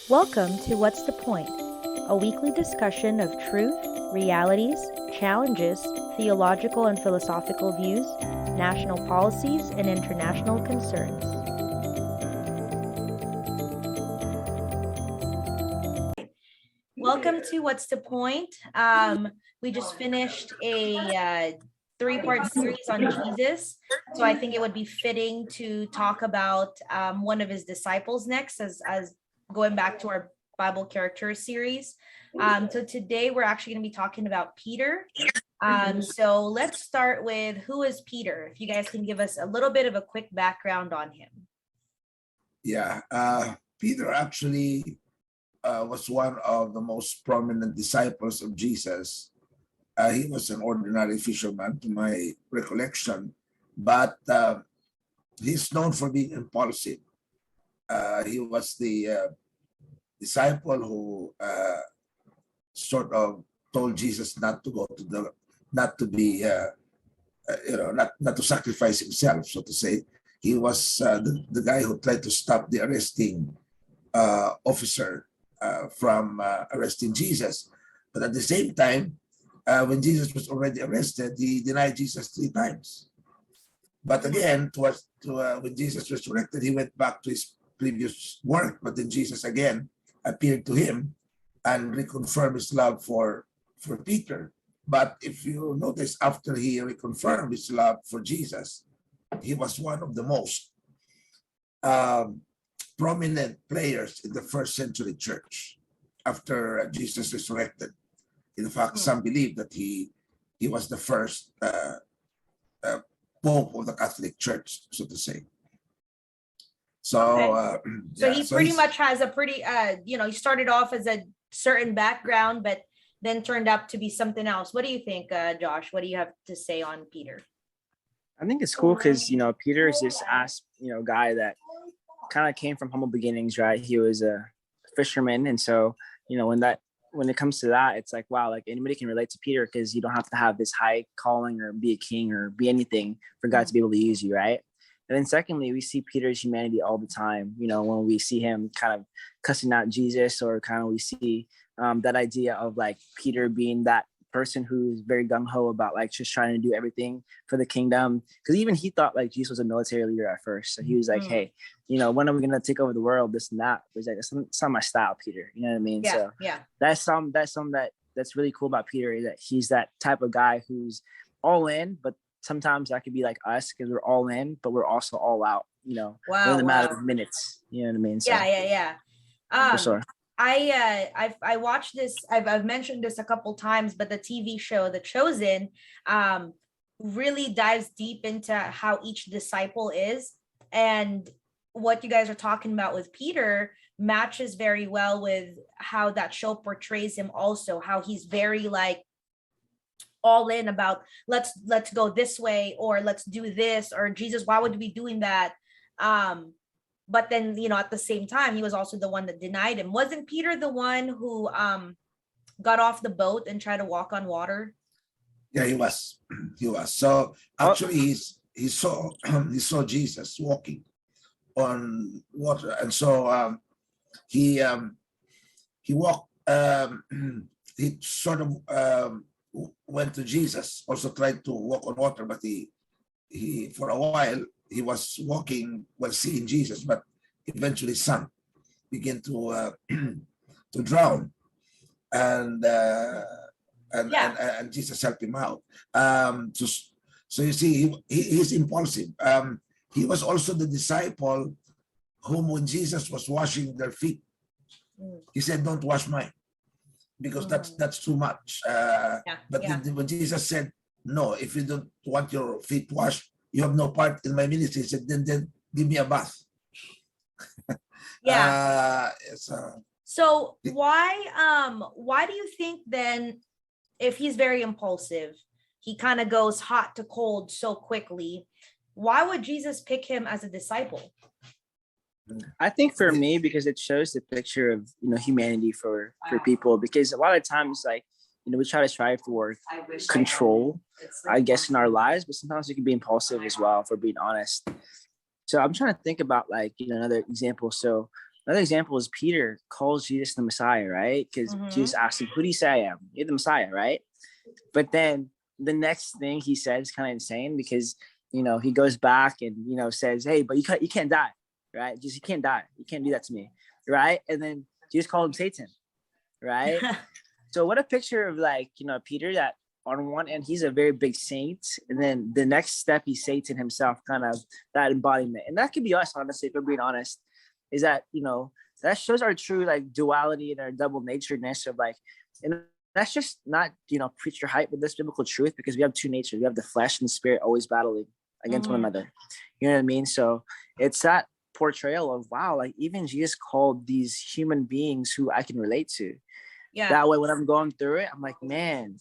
Welcome to What's the Point? A weekly discussion of truth, realities, challenges, theological and philosophical views, national policies, and international concerns. Welcome to What's the Point? We just finished a three-part series on Jesus. So I think it would be fitting to talk about one of his disciples next, as going back to our Bible character series. So today we're actually going to be talking about Peter. So let's start with, who is Peter? If you guys can give us a little bit of a quick background on him. Yeah, Peter actually was one of the most prominent disciples of Jesus. He was an ordinary fisherman, to my recollection, but he's known for being impulsive. He was the disciple who sort of told Jesus not to go to the, not to be, not to sacrifice himself, so to say. He was the guy who tried to stop the arresting officer from arresting Jesus. But at the same time, when Jesus was already arrested, he denied Jesus 3 times. But again, when Jesus resurrected, he went back to his previous work. But then Jesus again appeared to him and reconfirmed his love for Peter. But if you notice, after he reconfirmed his love for Jesus, he was one of the most prominent players in the first century church after Jesus resurrected. In fact, some believe that he was the first Pope of the Catholic Church, so to say. So, okay. So he pretty much has a pretty, he started off as a certain background, but then turned out to be something else. What do you think, Josh? What do you have to say on Peter? I think it's cool because, Peter is this guy that kind of came from humble beginnings, right? He was a fisherman. And so, when it comes to that, it's like, wow, like anybody can relate to Peter because you don't have to have this high calling or be a king or be anything for God to be able to use you, right? And then secondly, we see Peter's humanity all the time, when we see him kind of cussing out Jesus, or kind of we see that idea of like Peter being that person who's very gung-ho about like just trying to do everything for the kingdom, because even he thought like Jesus was a military leader at first. So he was like, hey, when are we gonna take over the world, this and that. It was like, it's not my style, Peter, you know what I mean? That's something that's really cool about Peter, is that he's that type of guy who's all in, but sometimes that could be like us, because we're all in but we're also all out, in a matter of minutes, you know what I mean? So, for sure. I watched this. I've mentioned this a couple times, but the TV show The Chosen really dives deep into how each disciple is, and what you guys are talking about with Peter matches very well with how that show portrays him also, how he's very like all in about let's go this way, or let's do this, or Jesus, why would we be doing that? But then, at the same time, he was also the one that denied him. Wasn't Peter the one who got off the boat and tried to walk on water? Yeah, he was. He was. So actually, he saw Jesus walking on water, and so he walked. He sort of went to Jesus. Also tried to walk on water, but he for a while he was walking while seeing Jesus, but eventually sank, began to drown, and Jesus helped him out. So you see, he's impulsive. He was also the disciple whom, when Jesus was washing their feet, he said, "Don't wash mine, because that's too much." When Jesus said, "No, if you don't want your feet washed, you have no part in my ministry," he said, then give me a bath. So why do you think then, if he's very impulsive, he kind of goes hot to cold so quickly, why would Jesus pick him as a disciple? I think for me, because it shows the picture of humanity for people, because a lot of times, like, we try to strive for control, I guess, in our lives, but sometimes we can be impulsive as well, if we're being honest. So I'm trying to think about, like, another example. So Another example is Peter calls Jesus the Messiah, right? Because Jesus asked him, who do you say I am? You're the Messiah, right? But then the next thing he said is kind of insane because, he goes back and, says, hey, but you can't die, right? Just, you can't die. You can't do that to me, right? And then Jesus called him Satan, right? So what a picture of Peter, that on one end, he's a very big saint. And then the next step, he's Satan himself, kind of that embodiment. And that could be us, honestly, if we're being honest, is that, that shows our true duality and our double naturedness of and that's just not, preacher hype, but this biblical truth, because we have two natures. We have the flesh and the spirit always battling against one another. You know what I mean? So it's that portrayal of, wow, even Jesus called these human beings who I can relate to. Yeah. That way, when I'm going through it, I'm like, man,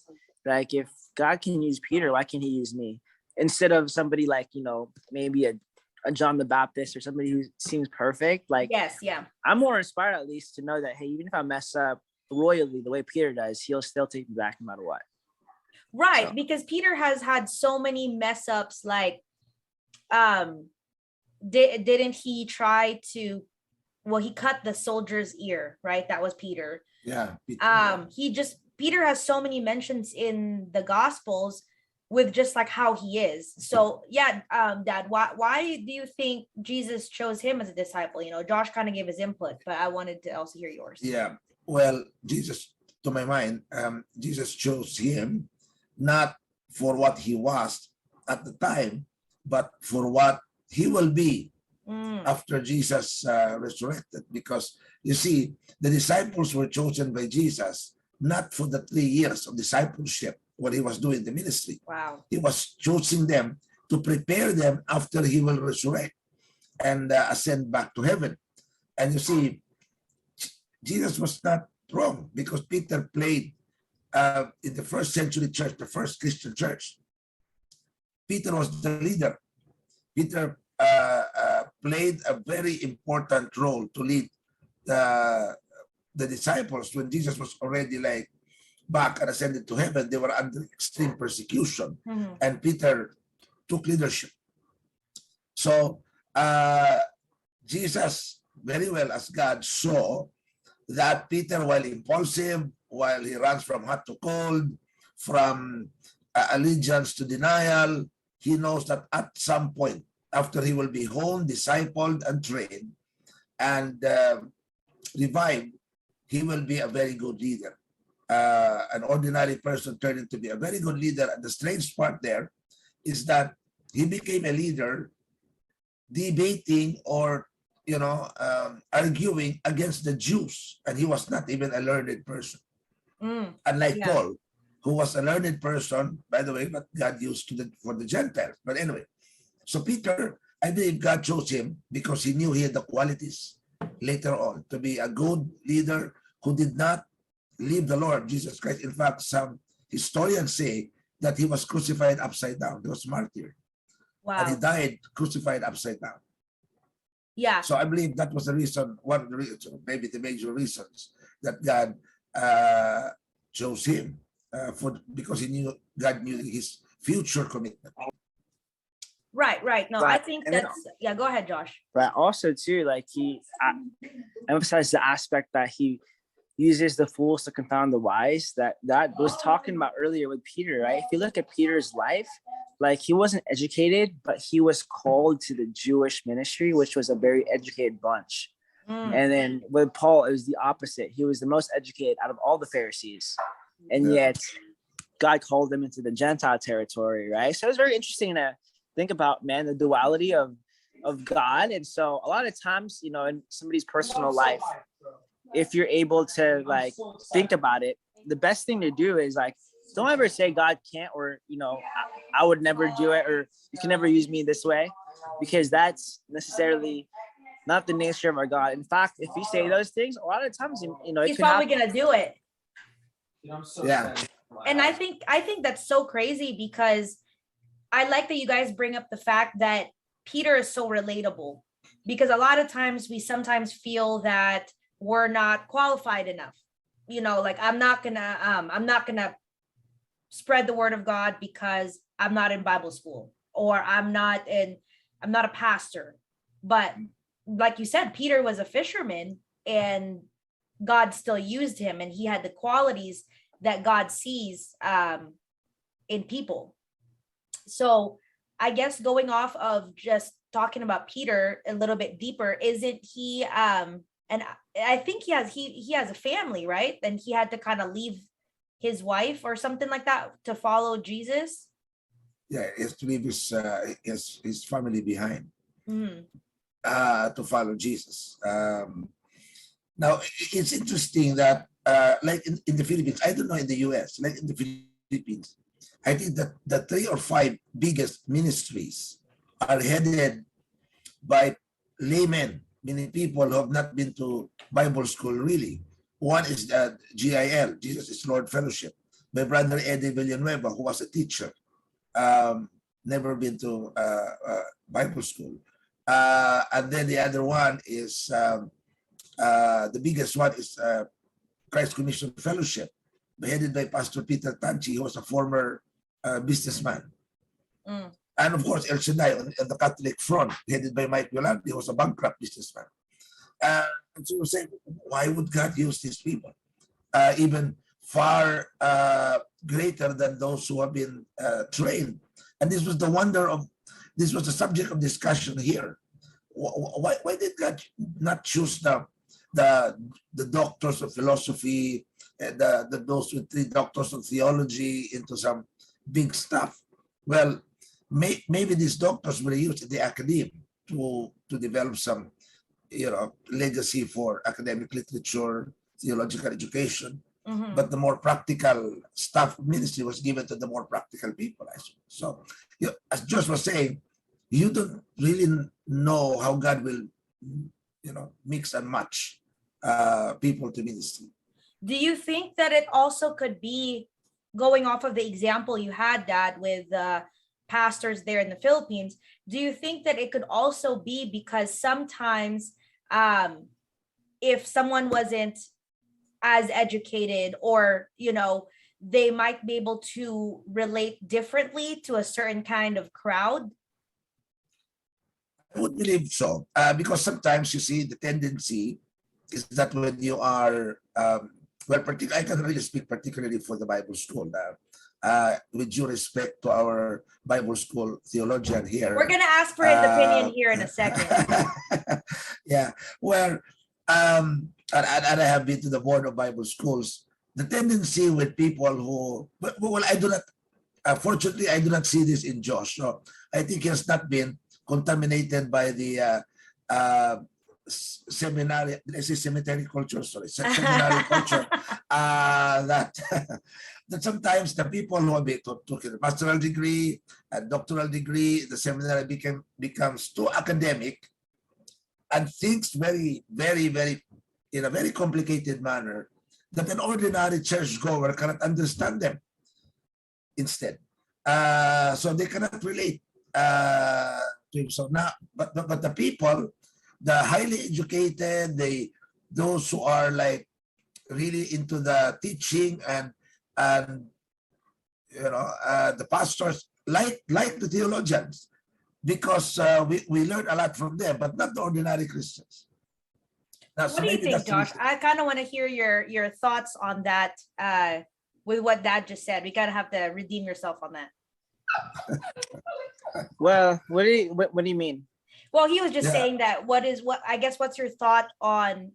if God can use Peter, why can't he use me? Instead of somebody maybe a John the Baptist or somebody who seems perfect. Yes, yeah. I'm more inspired at least to know that, hey, even if I mess up royally the way Peter does, he'll still take me back no matter what. Right, so. Because Peter has had so many mess ups. Didn't he try to? Well, he cut the soldier's ear, right? That was Peter. Yeah. Peter has so many mentions in the Gospels with just how he is. So yeah, Dad, why do you think Jesus chose him as a disciple? Josh kind of gave his input, but I wanted to also hear yours. Yeah, well, Jesus, to my mind, Jesus chose him not for what he was at the time, but for what he will be after Jesus resurrected. Because you see, the disciples were chosen by Jesus not for the 3 years of discipleship when he was doing the ministry. Wow. He was choosing them to prepare them after he will resurrect and ascend back to heaven. And you see, Jesus was not wrong, because Peter played in the first century church, the first Christian church. Peter was the leader. Peter played a very important role to lead the disciples when Jesus was already back and ascended to heaven. They were under extreme persecution, and Peter took leadership. So Jesus, very well as God, saw that Peter, while impulsive, while he runs from hot to cold, from allegiance to denial, he knows that at some point, after he will be honed, discipled, and trained, and revived, he will be a very good leader. An ordinary person turned into be a very good leader. And the strange part there is that he became a leader debating or arguing against the Jews, and he was not even a learned person. Unlike Paul, who was a learned person, by the way, but God used for the Gentiles. But anyway, so Peter, I believe God chose him because he knew he had the qualities later on to be a good leader who did not leave the Lord Jesus Christ. In fact, some historians say that he was crucified upside down. He was martyred. Wow. And he died crucified upside down. Yeah. So I believe that was the reason, one of the reasons, maybe the major reasons that God chose him because God knew his future commitment. Right. No, I think that's, go ahead, Josh. But also too, he emphasized the aspect that he uses the fools to confound the wise, that was talking about earlier with Peter, right? If you look at Peter's life, he wasn't educated, but he was called to the Jewish ministry, which was a very educated bunch. And then with Paul, it was the opposite. He was the most educated out of all the Pharisees. And yet God called him into the Gentile territory, right? So it's very interesting to think about, man, the duality of God. And so a lot of times, in somebody's personal life, if you're able to think about it, the best thing to do is don't ever say God can't, or I would never do it, or you can never use me this way, because that's necessarily not the nature of our God. In fact, if you say those things, a lot of times he's probably gonna do it. Yeah. And I think that's so crazy, because I like that you guys bring up the fact that Peter is so relatable, because a lot of times we sometimes feel that we're not qualified enough. I'm not gonna spread the word of God because I'm not in Bible school, or I'm not a pastor. But like you said, Peter was a fisherman and God still used him, and he had the qualities that God sees in people. So I guess going off of just talking about Peter a little bit deeper, isn't he and I think he has a family, right? And he had to kind of leave his wife or something like that to follow Jesus. Yeah, he has to leave his family behind Mm. To follow Jesus. Now it's interesting that like in the Philippines, I don't know in the US, like in the Philippines, I think that the 3 or 5 biggest ministries are headed by laymen, meaning people who have not been to Bible school really. One is GIL, Jesus is Lord Fellowship, by Brother Eddie Villanueva, who was a teacher, never been to Bible school. And then the other one is the biggest one is Christ Commission Fellowship, headed by Pastor Peter Tanchi, who was a former businessman. Mm. And of course, El Shaddai on the Catholic front, headed by Mike Yolandi, who was a bankrupt businessman. And so we're saying, why would God use these people? Even far greater than those who have been trained. And this was this was the subject of discussion here. Why did God not choose the doctors of philosophy, and those with 3 doctors of theology into some big stuff? Well, maybe these doctors were used in the academy to develop some, legacy for academic literature, theological education. Mm-hmm. But the more practical stuff ministry was given to the more practical people, I suppose. So, as Josh was saying, you don't really know how God will, mix and match people to ministry. Do you think that it also could be, going off of the example you had, Dad, with pastors there in the Philippines, do you think that it could also be because sometimes if someone wasn't as educated, or they might be able to relate differently to a certain kind of crowd? I would believe so, because sometimes you see the tendency is that when you are I can really speak particularly for the Bible school now, with due respect to our Bible school theologian here. We're gonna ask for his opinion here in a second. Yeah, where and I have been to the board of Bible schools. The tendency with people who, well, I do not. Fortunately, I do not see this in Josh. So I think he has not been contaminated by the seminary. Did I say cemetery culture? Sorry, seminary culture. That that sometimes the people who have took a master's degree, a doctoral degree, the seminary becomes too academic and thinks very, very, very in a very complicated manner that an ordinary churchgoer cannot understand them. Instead, so they cannot relate to him. So now, but the people, the highly educated, those who are like really into the teaching and the pastors, like the theologians, because we learn a lot from them, but not the ordinary Christians. Now, what do you think, Josh? I kind of want to hear your thoughts on that. With what Dad just said, we gotta have to redeem yourself on that. Well, what do you mean? Well, he was just saying that. What's your thought on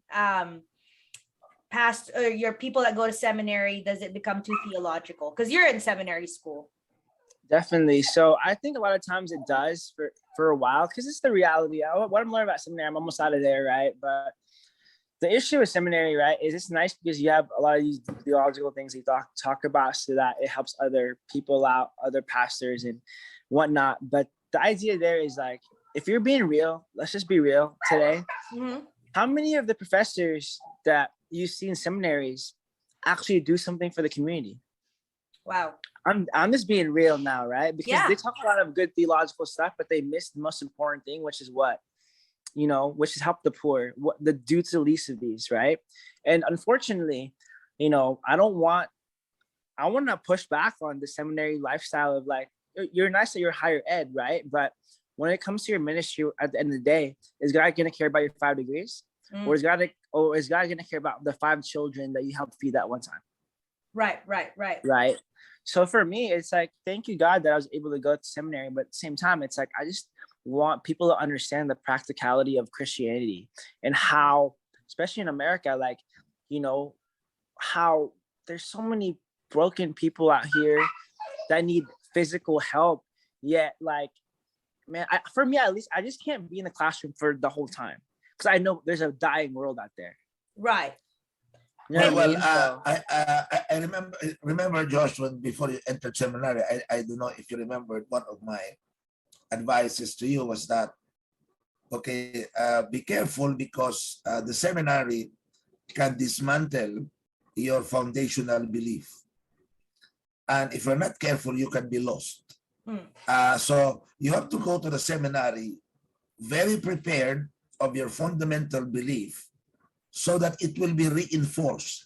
past your people that go to seminary? Does it become too theological? Because you're in seminary school. Definitely. So I think a lot of times it does for a while, because it's the reality. What I'm learning about seminary, I'm almost out of there, right? But the issue with seminary, right, is it's nice because you have a lot of these theological things you talk about, so that it helps other people out, other pastors and whatnot. But the idea there is like, if you're being real, let's just be real today. Mm-hmm. How many of the professors that you see in seminaries actually do something for the community? Wow. I'm just being real now, right? Because they talk a lot of good theological stuff, but they miss the most important thing, which is what? Which is help the poor, the due to the least of these, right? And unfortunately, I want to push back on the seminary lifestyle of like, you're nice that you're higher ed, right? But when it comes to your ministry, at the end of the day, is God going to care about your 5 degrees? Or is God going to care about the 5 children that you helped feed that one time? Right. So for me, it's like, thank you, God, that I was able to go to seminary. But at the same time, it's like, I just want people to understand the practicality of Christianity and how, especially in America, like, you know, how there's so many broken people out here that need physical help. Yet, like, man, for me, at least, I just can't be in the classroom for the whole time because I know there's a dying world out there. Right. You know what I mean? I remember Josh, when before you entered seminary, I don't know if you remember, one of my advices to you was that, okay, be careful because the seminary can dismantle your foundational belief. And if you're not careful, you can be lost. So you have to go to the seminary very prepared of your fundamental belief so that it will be reinforced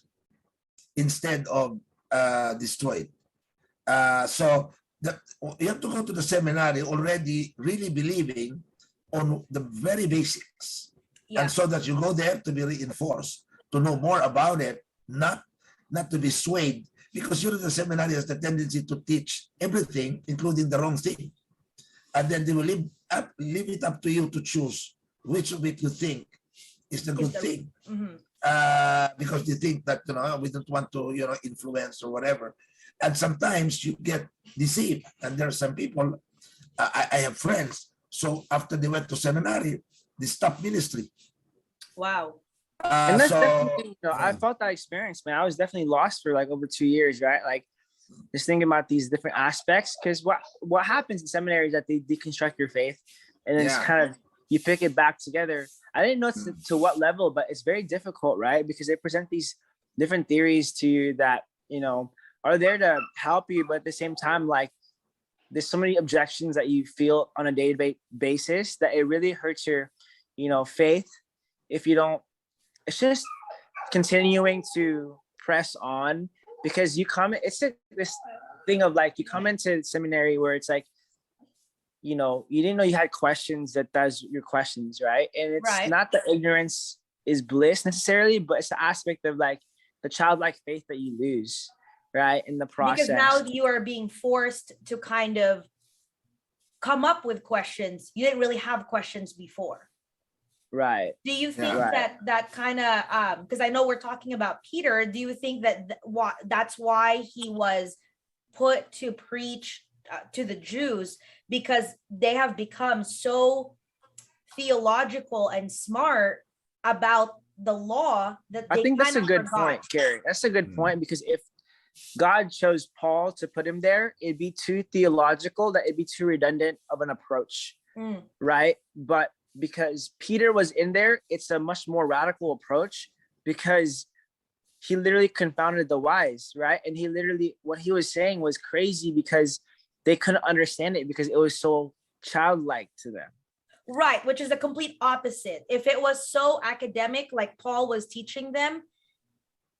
instead of destroyed. So you have to go to the seminary already really believing on the very basics. Yeah. And so that you go there to be reinforced, to know more about it, not to be swayed, because the seminary has the tendency to teach everything, including the wrong thing. And then they will leave it up to you to choose which of it you think is the good thing. Because they think that, we don't want to, influence or whatever. And sometimes you get deceived. And there are some people, I have friends, so after they went to seminary, they stopped ministry. Wow. And that's definitely, I felt that experience, man. I was definitely lost for like over 2 years, right? Like just thinking about these different aspects, because what happens in seminary is that they deconstruct your faith, and then it's kind of, you pick it back together. I didn't know to what level, but it's very difficult, right? Because they present these different theories to you that, are there to help you, but at the same time, like, there's so many objections that you feel on a day-to-day basis that it really hurts your, faith if you don't. It's just continuing to press on, because it's this thing of like, you come into seminary where it's like, you didn't know you had questions, that's your questions, right? And it's not that ignorance is bliss necessarily, but it's the aspect of like the childlike faith that you lose, right, in the process. Because now you are being forced to kind of come up with questions. You didn't really have questions before. Right. Do you think that kind of, because I know we're talking about Peter, do you think that that's why he was put to preach to the Jews, because they have become so theological and smart about the law that I think that's a good point, Carrie. That's a good point, because if God chose Paul to put him there, it'd be too theological, that it'd be too redundant of an approach, right? But because Peter was in there, it's a much more radical approach, because he literally confounded the wise, right? And he literally, what he was saying was crazy because they couldn't understand it because it was so childlike to them. Right, which is the complete opposite. If it was so academic, like Paul was teaching them,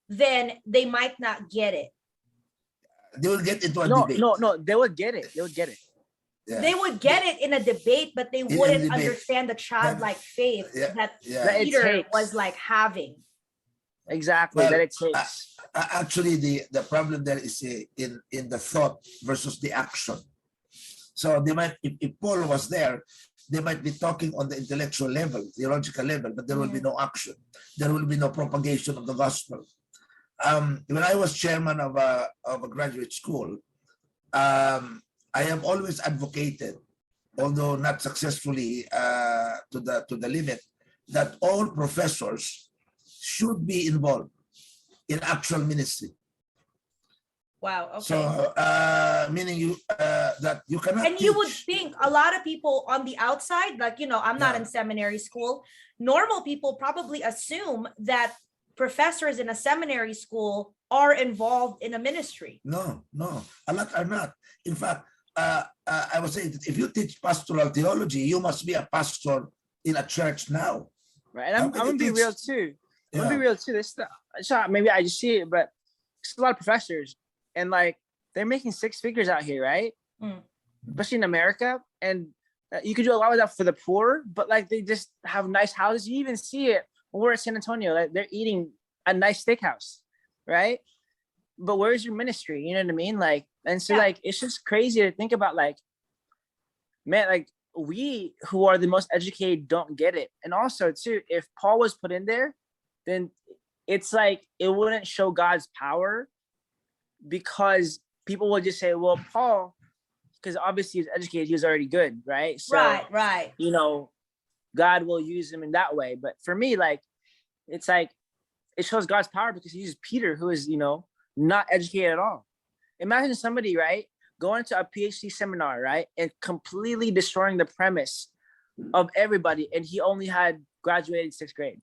then they might not get it. They will get into a debate. No, they would get it. Yeah. They would get it in a debate, but they wouldn't understand the childlike faith that Peter was like having. Exactly, that it takes. Actually, the problem there is in the thought versus the action. So they might, if Paul was there, they might be talking on the intellectual level, theological level, but there will be no action. There will be no propagation of the gospel. When I was chairman of a graduate school, I have always advocated, although not successfully to the limit, that all professors should be involved in actual ministry. Wow. Okay. So meaning that you cannot. And you would think a lot of people on the outside, like, I'm not in seminary school. Normal people probably assume that professors in a seminary school are involved in a ministry. No, a lot are not. In fact, I would say that if you teach pastoral theology, you must be a pastor in a church now. Right, and I'm gonna be real too. I'm gonna be real too. Maybe I just see it, but it's a lot of professors, and like they're making 6 figures out here, right? Especially in America, and You could do a lot of that for the poor, but like they just have nice houses. You even see it when we're at San Antonio, like they're eating a nice steakhouse, right? But where's your ministry? You know what I mean? Like, and so like it's just crazy to think about, like, man, like we who are the most educated don't get it. And also too, if Paul was put in there, then it's like it wouldn't show God's power, because people will just say, well, Paul, because obviously he's educated, he was already good, right? So, right. You know, God will use him in that way. But for me, like, it's like it shows God's power because he uses Peter, who is, you know, not educated at all. Imagine somebody, right, going to a PhD seminar, right, and completely destroying the premise of everybody, and he only had graduated 6th grade.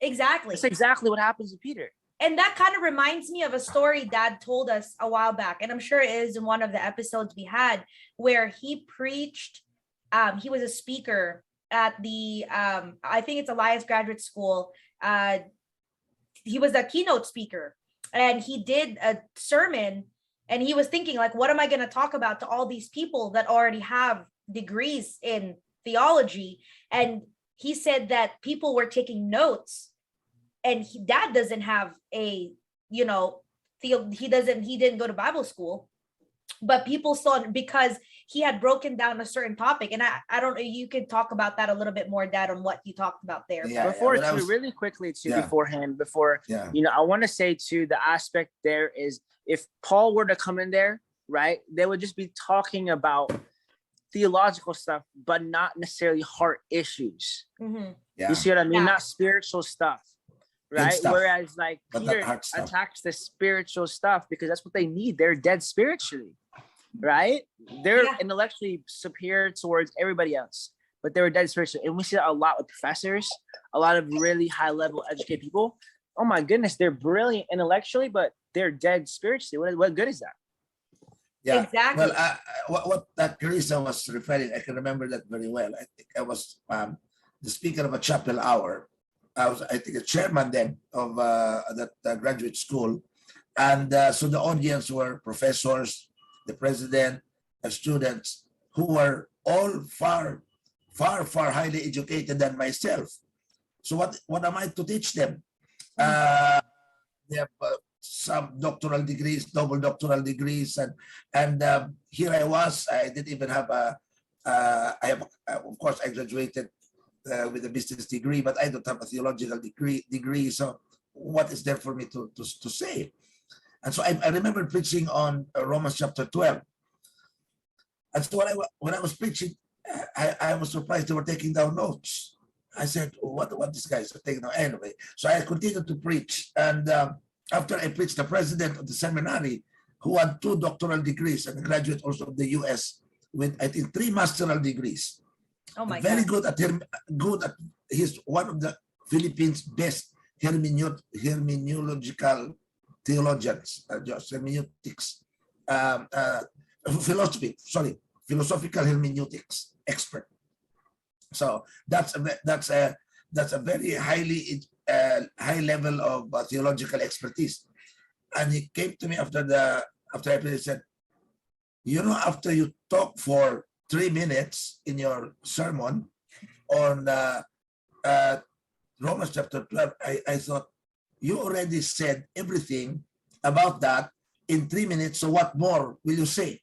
Exactly. That's exactly what happens to Peter. And that kind of reminds me of a story Dad told us a while back, and I'm sure it is in one of the episodes we had, where he preached. He was a speaker at the I think it's Elias Graduate School. He was a keynote speaker, and he did a sermon, and he was thinking, like, what am I going to talk about to all these people that already have degrees in theology? And he said that people were taking notes, and Dad doesn't have a, you know, he didn't go to Bible school, but people saw, because he had broken down a certain topic. And I don't know, you could talk about that a little bit more, Dad, on what you talked about there. Really quickly too, before, you know, I want to say too, the aspect there is, if Paul were to come in there, right, they would just be talking about theological stuff, but not necessarily heart issues. Mm-hmm. You see what I mean? Not spiritual stuff. Right. Whereas like Peter attacks the spiritual stuff because that's what they need. They're dead spiritually, right? They're intellectually superior towards everybody else, but they were dead spiritually. And we see that a lot with professors, a lot of really high level educated people. Oh my goodness, they're brilliant intellectually, but they're dead spiritually. What good is that? Yeah, exactly. Well, what that Teresa was referring, I can remember that very well. I think I was the speaker of a chapel hour. I think a chairman then of that graduate school, and so the audience were professors, the president, students who were all far highly educated than myself. So what am I to teach them? They have some doctoral degrees, double doctoral degrees, and here I was. I didn't even have of course, I graduated with a business degree, but I don't have a theological degree. So what is there for me to say? And so I remember preaching on Romans chapter 12. And so when I was preaching, I was surprised they were taking down notes. I said, what these guys are taking down anyway? So I continued to preach. And after I preached, the president of the seminary, who had 2 doctoral degrees and a graduate also of the US with, I think, 3 master's degrees. Oh my Very God. good at he's one of the Philippines' best hermeneutical theologians, just hermeneutics, philosophical hermeneutics expert. So that's a very high level of theological expertise. And he came to me after I prayed, he said, you know, after you talk for 3 minutes in your sermon on Romans chapter 12, I thought, you already said everything about that in 3 minutes, so what more will you say?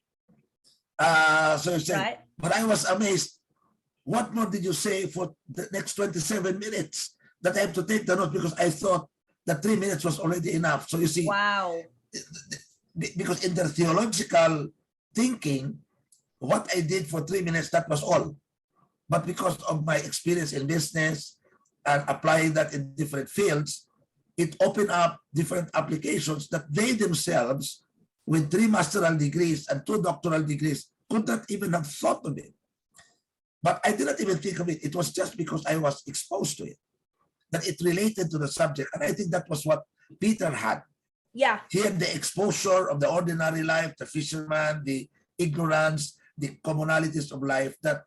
So he said, right. But I was amazed. What more did you say for the next 27 minutes that I have to take the note, because I thought that 3 minutes was already enough. So you see, wow. Because in their theological thinking, what I did for 3 minutes, that was all. But because of my experience in business and applying that in different fields, it opened up different applications that they themselves, with 3 master's degrees and 2 doctoral degrees, could not even have thought of it. But I did not even think of it. It was just because I was exposed to it, that it related to the subject. And I think that was what Peter had. Yeah. He had the exposure of the ordinary life, the fisherman, the ignorance, the commonalities of life that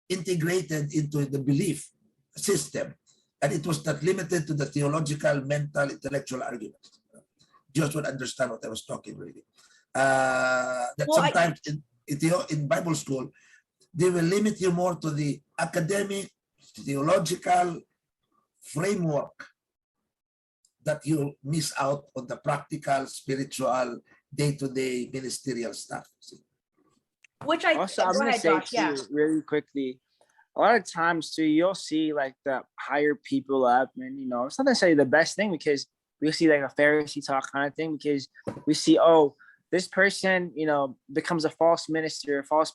integrated into the belief system. And it was not limited to the theological, mental, intellectual arguments. Just would understand what I was talking really. Sometimes in Bible school, they will limit you more to the academic, theological framework, that you miss out on the practical, spiritual, day-to-day ministerial stuff. See? Which I Also, I'm go gonna ahead, say Josh. too, Yeah. really quickly, a lot of times too, you'll see like the higher people up, and you know, it's not necessarily the best thing, because we see like a Pharisee talk kind of thing, because we see, oh, this person, you know, becomes a false minister, a false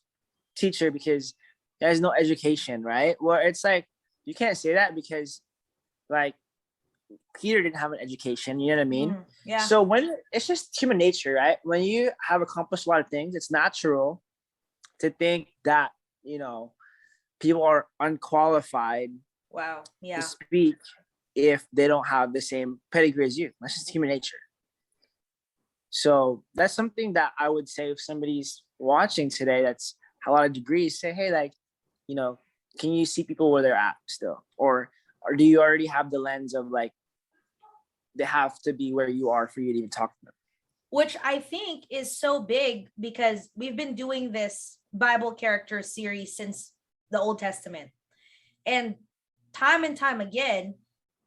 teacher because he has no education, right? Well, it's like you can't say that, because like Peter didn't have an education, you know what I mean? Yeah. So when it's just human nature, right? When you have accomplished a lot of things, it's natural to think that, you know, people are unqualified Wow. Yeah. to speak if they don't have the same pedigree as you. That's just human nature. So that's something that I would say if somebody's watching today that's a lot of degrees, say, hey, like, you know, can you see people where they're at still? Or do you already have the lens of like, they have to be where you are for you to even talk to them? Which I think is so big, because we've been doing this Bible character series since the Old Testament. And time again,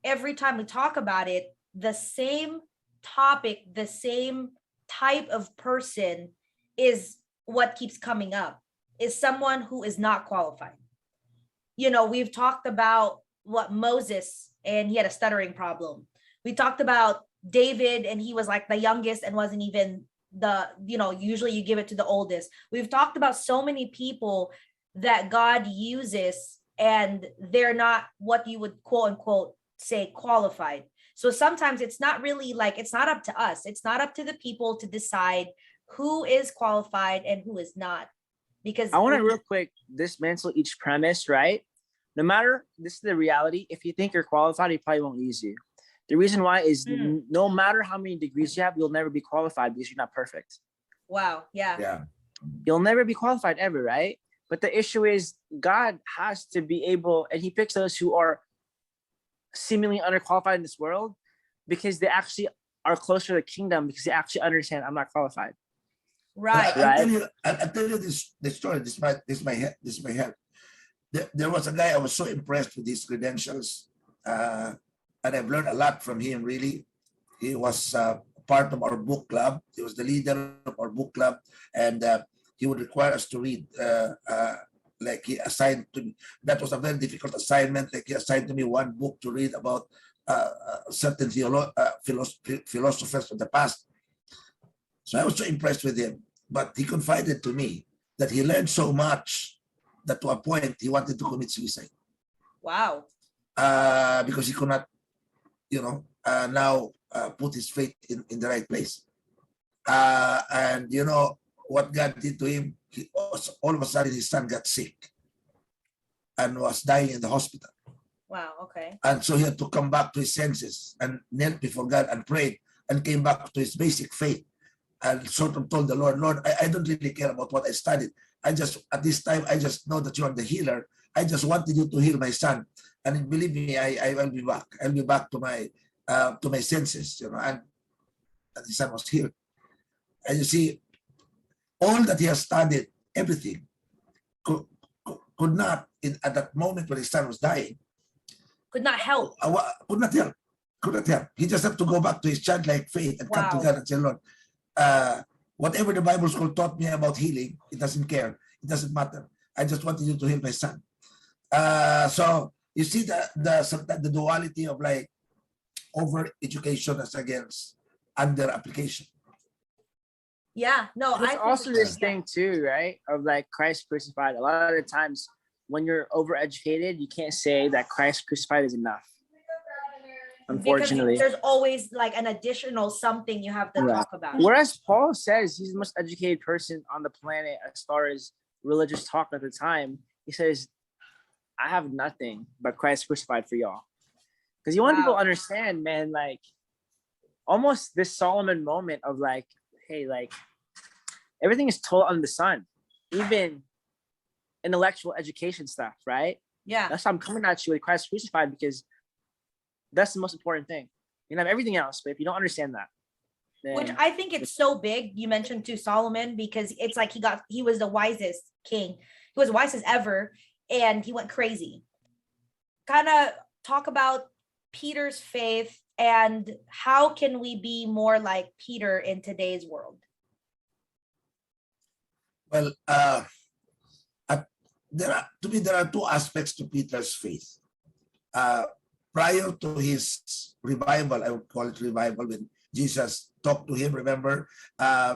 every time we talk about it, the same topic, the same type of person is what keeps coming up, is someone who is not qualified. You know, we've talked about what Moses, and he had a stuttering problem. We talked about David, and he was like the youngest and wasn't even the, you know, usually you give it to the oldest. We've talked about so many people that God uses, and they're not what you would quote unquote say qualified. So sometimes it's not really like, it's not up to us. It's not up to the people to decide who is qualified and who is not. Because I want to real quick dismantle each premise, right? No matter, this is the reality. If you think you're qualified, he probably won't use you. The reason why is no matter how many degrees you have, you'll never be qualified because you're not perfect. Wow. Yeah. Yeah. You'll never be qualified ever, right? But the issue is God has to be able, and he picks those who are seemingly underqualified in this world because they actually are closer to the kingdom, because they actually understand I'm not qualified. Right. I'll tell you this story. This might help. There was a guy, I was so impressed with his credentials, and I've learned a lot from him, really. He was part of our book club. He was the leader of our book club, and he would require us to read, like he assigned to me. That was a very difficult assignment. Like he assigned to me one book to read about certain philosophers of the past. So I was so impressed with him. But he confided to me that he learned so much that to a point he wanted to commit suicide. Wow. Because he could not, now put his faith in the right place. And you know what God did to him? All of a sudden his son got sick and was dying in the hospital. Wow, okay. And so he had to come back to his senses and knelt before God and prayed and came back to his basic faith and sort of told the Lord, I don't really care about what I studied. At this time, I just know that you are the healer. I just wanted you to heal my son. And believe me, I will be back. I'll be back to my senses, and his son was healed. And you see, all that he has studied, everything, could not, at that moment when his son was dying, could not help. Could not help. He just had to go back to his childlike faith and come to God and say, Lord, whatever the Bible school taught me about healing, it doesn't care. It doesn't matter. I just wanted you to heal my son. So you see the duality of like over education as against under application. Yeah, no, there's also this thing too, right? Of like Christ crucified. A lot of the times when you're overeducated, you can't say that Christ crucified is enough. Unfortunately, because there's always like an additional something you have to talk about. Whereas Paul says he's the most educated person on the planet as far as religious talk at the time. He says, I have nothing but Christ crucified for y'all. Because you want people to understand, man, like almost this Solomon moment of like, hey, like everything is told under the sun, even intellectual education stuff, right? Yeah. That's why I'm coming at you with Christ crucified, because that's the most important thing. You can have everything else, but if you don't understand that, which I think it's so big. You mentioned to Solomon, because it's like he was the wisest king. he was wise as ever, and he went crazy. Kind of talk about Peter's faith and how can we be more like Peter in today's world? Well, to me, there are two aspects to Peter's faith. Prior to his revival, I would call it revival, when Jesus talked to him, remember,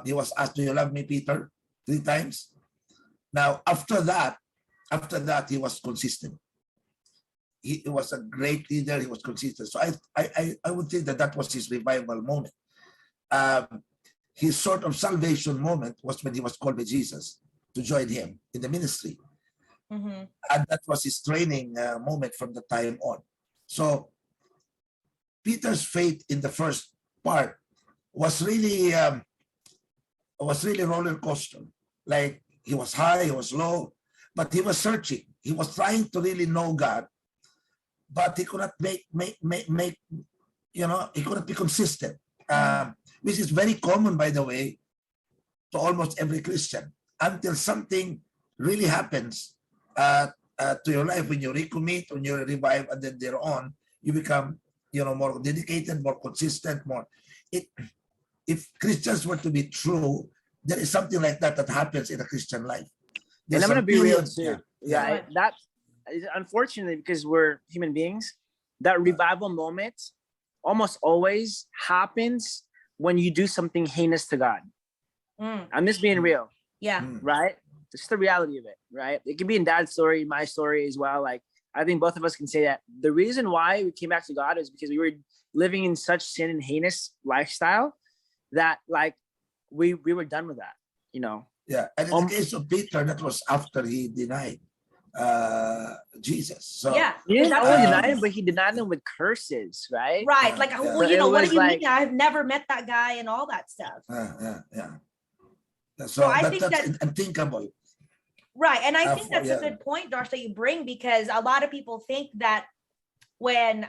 he was asked, "Do you love me, Peter?" 3 times. Now, after that, he was consistent. He was a great leader. He was consistent. So I would think that was his revival moment. His sort of salvation moment was when he was called by Jesus to join him in the ministry. Mm-hmm. And that was his training moment from the time on. So Peter's faith in the first part was really roller coaster. Like, he was high, he was low, but he was searching. He was trying to really know God, but he could not make he couldn't be consistent. Which is very common, by the way, to almost every Christian, until something really happens to your life, when you recommit, when you revive, and then thereon you become more dedicated, more consistent, more. If Christians were to be true, there is something like that happens in a Christian life. And I'm going to be real too. Yeah. That unfortunately, because we're human beings, that revival moment almost always happens when you do something heinous to God. I'm just being real. Yeah. Right? It's the reality of it, right? It could be in Dad's story, my story as well. Like, I think both of us can say that the reason why we came back to God is because we were living in such sin and heinous lifestyle that, like, we were done with that, Yeah, and in the case of Peter, that was after he denied Jesus. So he didn't only deny him, but he denied him with curses, right? Right. Like, what do you mean? I've never met that guy and all that stuff. Yeah. So I think that's unthinkable. Right. And I think that's a good point, Josh, that you bring, because a lot of people think that when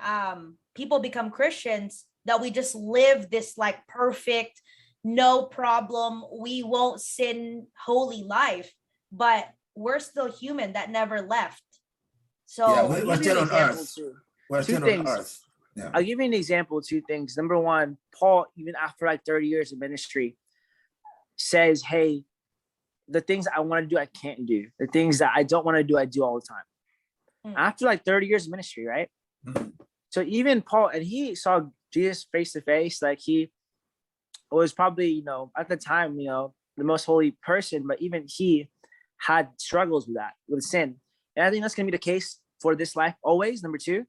people become Christians, that we just live this like perfect, no problem, we won't sin, holy life, but we're still human. That never left. So yeah, we're still on earth. We're still on earth. Yeah. I'll give you an example. 2 things. Number one, Paul, even after like 30 years of ministry, says, hey, the things I want to do, I can't do. The things that I don't want to do, I do all the time. After like 30 years of ministry, right? So even Paul, and he saw Jesus face to face, like he was probably, at the time, the most holy person, but even he had struggles with that, with sin. And I think that's going to be the case for this life always. Number 2,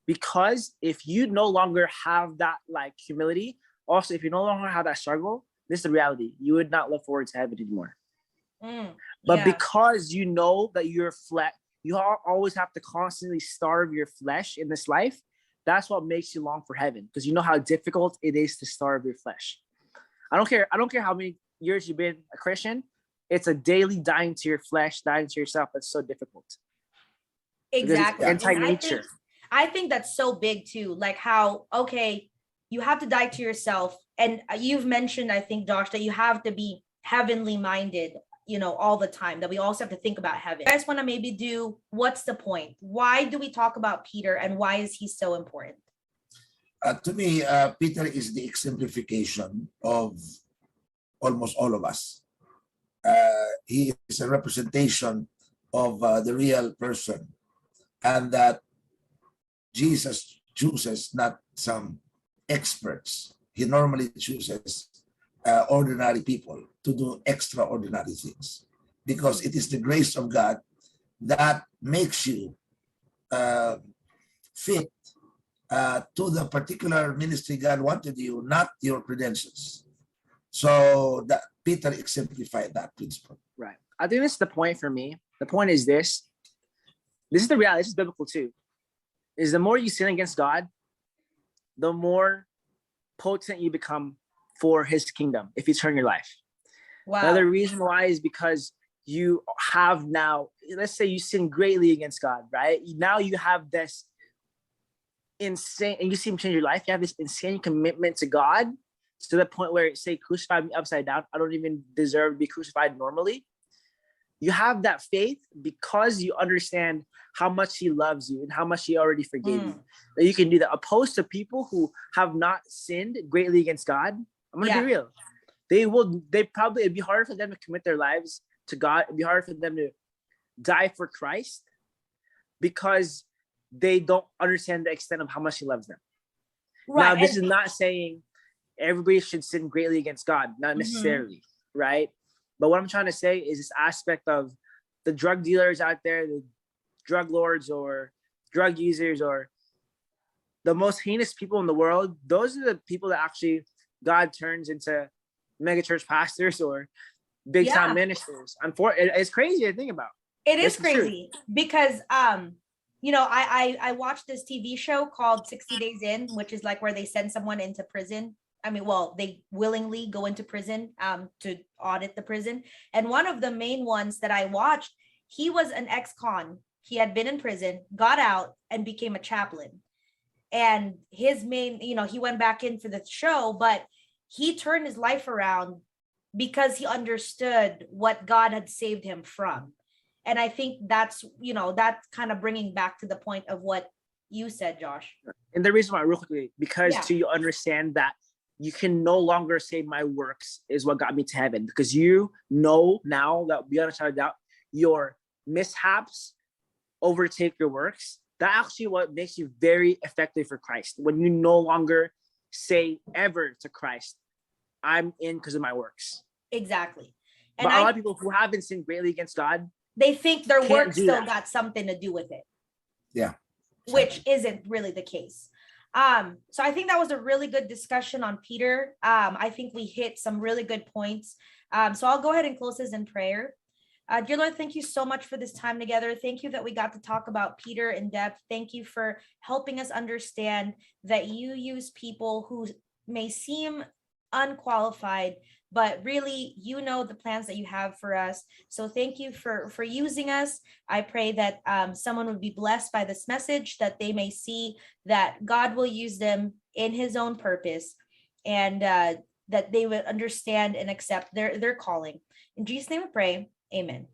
because if you no longer have that like humility, also, if you no longer have that struggle, this is the reality. You would not look forward to heaven anymore. But because you know that your flesh, you always have to constantly starve your flesh in this life. That's what makes you long for heaven, because you know how difficult it is to starve your flesh. I don't care how many years you've been a Christian. It's a daily dying to your flesh, dying to yourself. That's so difficult. Exactly. Anti-nature. I think that's so big too. Like how, okay, you have to die to yourself. And you've mentioned, I think, Josh, that you have to be heavenly minded, all the time, that we also have to think about heaven. You guys want to maybe do, what's the point? Why do we talk about Peter, and why is he so important? To me, Peter is the exemplification of almost all of us. He is a representation of the real person, and that Jesus chooses not some experts. He normally chooses ordinary people to do extraordinary things, because it is the grace of God that makes you fit to the particular ministry God wanted you, not your credentials. So that Peter exemplified that principle. Right. I think this is the point for me. The point is this. This is the reality. This is biblical too. Is the more you sin against God, the more potent you become for his kingdom if you turn your life. Wow. Another reason why is because you have now, let's say you sin greatly against God, right? Now you have this insane, and you see him change your life. You have this insane commitment to God, to the point where, say, crucify me upside down. I don't even deserve to be crucified normally. You have that faith because you understand how much he loves you and how much he already forgave you. That you can do that. Opposed to people who have not sinned greatly against God, I'm gonna be real. It'd be hard for them to commit their lives to God. It'd be hard for them to die for Christ because they don't understand the extent of how much he loves them. Right. Now, this is not saying everybody should sin greatly against God, not necessarily, right? But what I'm trying to say is this aspect of the drug dealers out there, the drug lords or drug users or the most heinous people in the world. Those are the people that actually God turns into mega church pastors or big time ministers. It's crazy to think about. It is crazy because, you know, I watched this TV show called 60 Days In, which is like where they send someone into prison. I mean, well, they willingly go into prison to audit the prison. And one of the main ones that I watched, he was an ex-con. He had been in prison, got out, and became a chaplain. And his main, you know, he went back in for the show, but he turned his life around because he understood what God had saved him from. And I think that's, you know, that's kind of bringing back to the point of what you said, Josh. And the reason why, real quickly, because you understand that you can no longer say my works is what got me to heaven, because you know now that beyond a shadow of doubt, your mishaps overtake your works. That actually what makes you very effective for Christ. When you no longer say ever to Christ, I'm in because of my works. Exactly. And but a lot of people who haven't sinned greatly against God, they think their work still got something to do with it. Yeah. Which isn't really the case. So I think that was a really good discussion on Peter. I think we hit some really good points. So I'll go ahead and close this in prayer. Dear Lord, thank you so much for this time together. Thank you that we got to talk about Peter in depth. Thank you for helping us understand that you use people who may seem unqualified, but really, you know the plans that you have for us. So thank you for using us. I pray that someone would be blessed by this message, that they may see that God will use them in his own purpose, and that they would understand and accept their calling. In Jesus' name we pray. Amen.